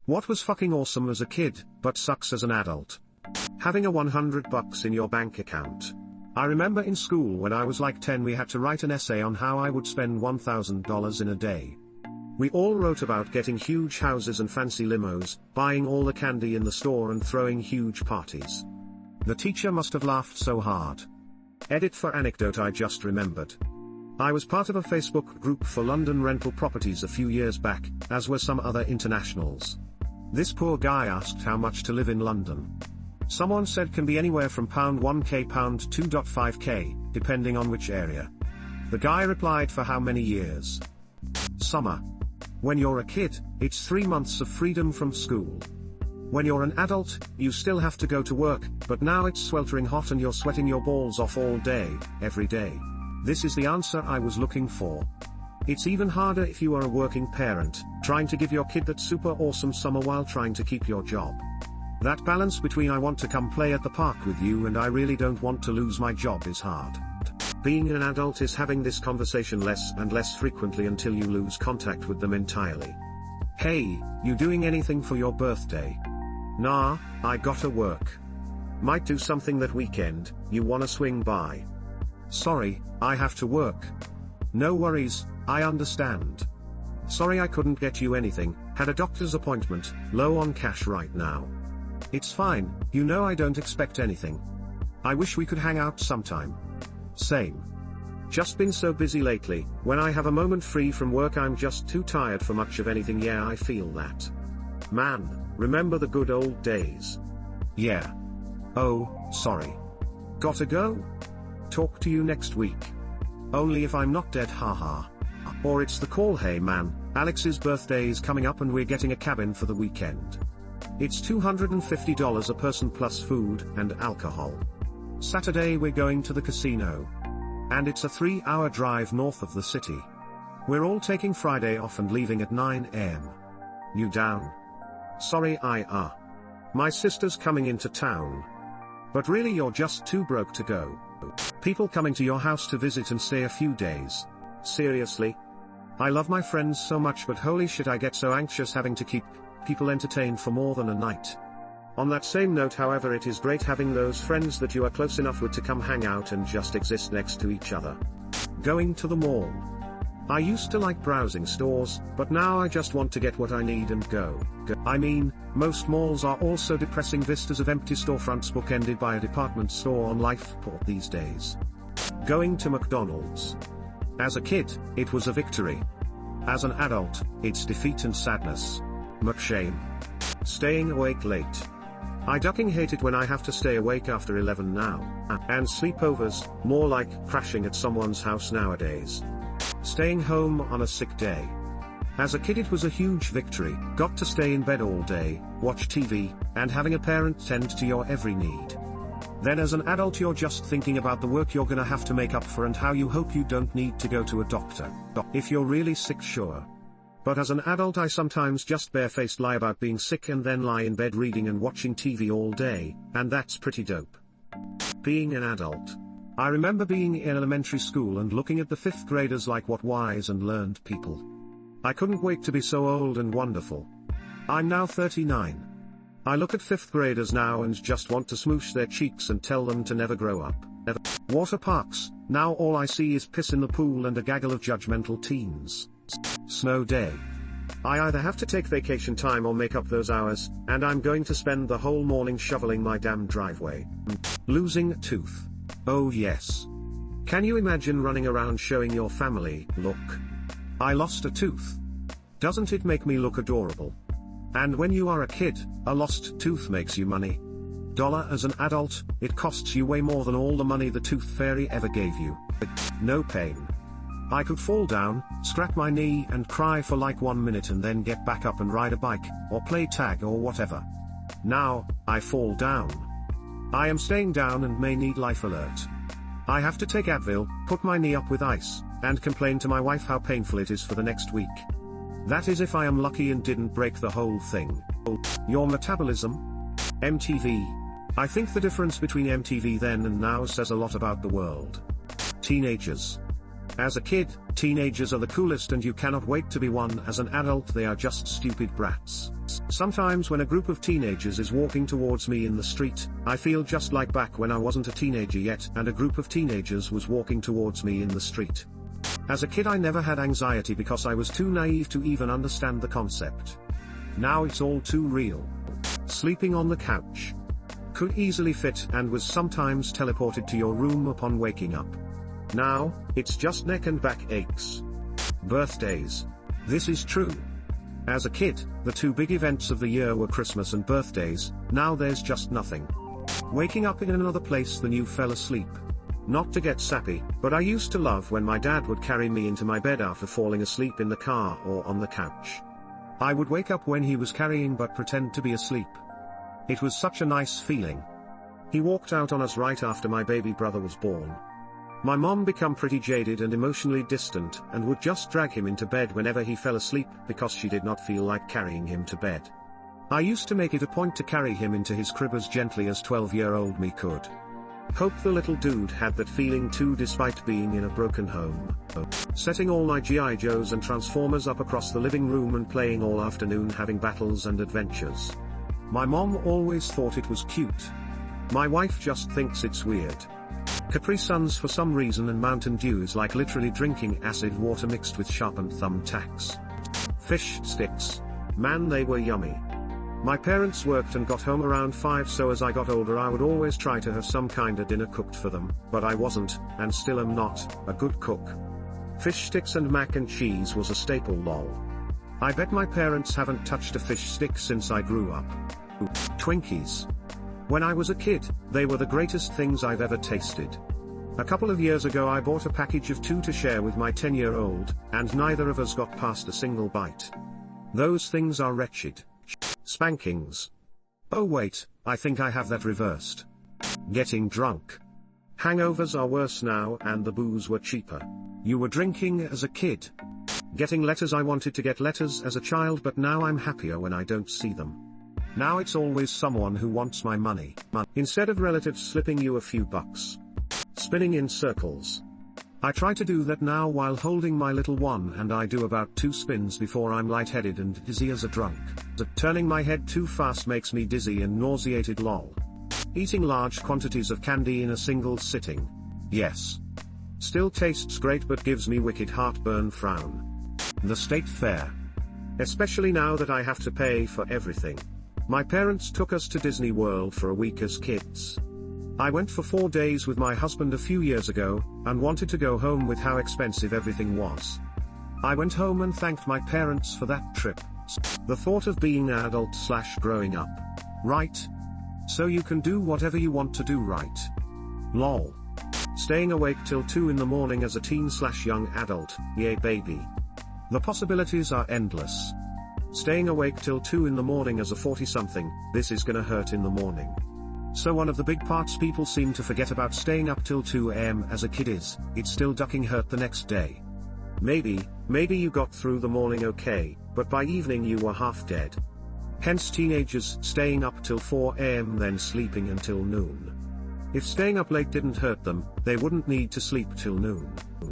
What was fucking awesome as a kid, but sucks as an adult? Having a $100 in your bank account. I remember in school when I was like 10 we had to write an essay on how I would spend $1,000 in a day. We all wrote about getting huge houses and fancy limos, buying all the candy in the store and throwing huge parties. The teacher must have laughed so hard. Edit for anecdote. I just remembered. I was part of a Facebook group for London rental properties a few years back, as were some other internationals. This poor guy asked how much to live in London. Someone said can be anywhere from £1k, £2.5k, depending on which area. The guy replied for how many years? Summer. When you're a kid, it's 3 months of freedom from school. When you're an adult, you still have to go to work, but now it's sweltering hot and you're sweating your balls off all day, every day. This is the answer I was looking for. It's even harder if you are a working parent, trying to give your kid that super awesome summer while trying to keep your job. That balance between I want to come play at the park with you and I really don't want to lose my job is hard. Being an adult is having this conversation less and less frequently until you lose contact with them entirely. Hey, you doing anything for your birthday? Nah, I gotta work. Might do something that weekend, you wanna swing by? Sorry, I have to work. No worries, I understand. Sorry I couldn't get you anything, had a doctor's appointment, low on cash right now. It's fine, you know I don't expect anything. I wish we could hang out sometime. Same. Just been so busy lately, when I have a moment free from work I'm just too tired for much of anything. Yeah, I feel that. Man, remember the good old days? Yeah. Oh, sorry. Gotta go? Talk to you next week. Only if I'm not dead, haha. Or it's the call. Hey man, Alex's birthday is coming up and we're getting a cabin for the weekend. It's $250 a person plus food and alcohol. Saturday we're going to the casino. And it's a 3-hour drive north of the city. We're all taking Friday off and leaving at 9 am. You down? Sorry my sister's coming into town. But really you're just too broke to go. People coming to your house to visit and stay a few days. Seriously? I love my friends so much but holy shit I get so anxious having to keep people entertained for more than a night. On that same note however it is great having those friends that you are close enough with to come hang out and just exist next to each other. Going to the mall. I used to like browsing stores, but now I just want to get what I need and go. I mean, most malls are also depressing vistas of empty storefronts bookended by a department store on life support these days. Going to McDonald's. As a kid, it was a victory. As an adult, it's defeat and sadness. McShame. Staying awake late. I ducking hate it when I have to stay awake after 11 now. And sleepovers, more like crashing at someone's house nowadays. Staying home on a sick day. As a kid it was a huge victory, got to stay in bed all day, watch TV, and having a parent tend to your every need. Then as an adult you're just thinking about the work you're gonna have to make up for and how you hope you don't need to go to a doctor. If you're really sick, sure. But as an adult I sometimes just barefaced lie about being sick and then lie in bed reading and watching TV all day, and that's pretty dope. Being an adult. I remember being in elementary school and looking at the 5th graders like what wise and learned people. I couldn't wait to be so old and wonderful. I'm now 39. I look at 5th graders now and just want to smoosh their cheeks and tell them to never grow up. Never. Water parks, now all I see is piss in the pool and a gaggle of judgmental teens. Snow day. I either have to take vacation time or make up those hours, and I'm going to spend the whole morning shoveling my damn driveway. Losing a tooth. Oh yes. Can you imagine running around showing your family, look? I lost a tooth. Doesn't it make me look adorable? And when you are a kid, a lost tooth makes you money. As an adult, it costs you way more than all the money the tooth fairy ever gave you. No pain. I could fall down, scrape my knee and cry for like 1 minute and then get back up and ride a bike, or play tag or whatever. Now, I fall down. I am staying down and may need life alert. I have to take Advil, put my knee up with ice, and complain to my wife how painful it is for the next week. That is if I am lucky and didn't break the whole thing. Your metabolism? MTV. I think the difference between MTV then and now says a lot about the world. Teenagers. As a kid, teenagers are the coolest and you cannot wait to be one. As an adult, they are just stupid brats. Sometimes when a group of teenagers is walking towards me in the street, I feel just like back when I wasn't a teenager yet and a group of teenagers was walking towards me in the street. As a kid I never had anxiety because I was too naive to even understand the concept. Now it's all too real. Sleeping on the couch. Could easily fit and was sometimes teleported to your room upon waking up. Now, it's just neck and back aches. Birthdays. This is true. As a kid, the two big events of the year were Christmas and birthdays. Now there's just nothing. Waking up in another place than you fell asleep. Not to get sappy, but I used to love when my dad would carry me into my bed after falling asleep in the car or on the couch. I would wake up when he was carrying but pretend to be asleep. It was such a nice feeling. He walked out on us right after my baby brother was born. My mom became pretty jaded and emotionally distant and would just drag him into bed whenever he fell asleep because she did not feel like carrying him to bed. I used to make it a point to carry him into his crib as gently as 12-year-old me could. Hope the little dude had that feeling too despite being in a broken home. Setting all my G.I. Joes and Transformers up across the living room and playing all afternoon having battles and adventures. My mom always thought it was cute. My wife just thinks it's weird. Capri Suns for some reason and Mountain Dew is like literally drinking acid water mixed with sharpened thumbtacks. Fish sticks. Man, they were yummy. My parents worked and got home around 5, so as I got older I would always try to have some kinda dinner cooked for them, but I wasn't, and still am not, a good cook. Fish sticks and mac and cheese was a staple lol. I bet my parents haven't touched a fish stick since I grew up. Twinkies. When I was a kid, they were the greatest things I've ever tasted. A couple of years ago I bought a package of 2 to share with my 10-year-old, and neither of us got past a single bite. Those things are wretched. Spankings. Oh wait, I think I have that reversed. Getting drunk. Hangovers are worse now and the booze were cheaper. You were drinking as a kid. Getting letters. I wanted to get letters as a child but now I'm happier when I don't see them. Now it's always someone who wants my money. Instead of relatives slipping you a few bucks. Spinning in circles. I try to do that now while holding my little one and I do about 2 spins before I'm lightheaded and dizzy as a drunk. Turning my head too fast makes me dizzy and nauseated lol. Eating large quantities of candy in a single sitting. Yes. Still tastes great but gives me wicked heartburn frown. The state fair. Especially now that I have to pay for everything. My parents took us to Disney World for a week as kids. I went for 4 days with my husband a few years ago, and wanted to go home with how expensive everything was. I went home and thanked my parents for that trip. The thought of being an adult / growing up. Right? So you can do whatever you want to do, right? Lol. Staying awake till 2 in the morning as a teen / young adult, yay baby. The possibilities are endless. Staying awake till 2 in the morning as a 40-something, this is gonna hurt in the morning. So one of the big parts people seem to forget about staying up till 2 AM as a kid is, it's still ducking hurt the next day. Maybe you got through the morning okay, but by evening you were half dead. Hence teenagers staying up till 4 AM then sleeping until noon. If staying up late didn't hurt them, they wouldn't need to sleep till noon.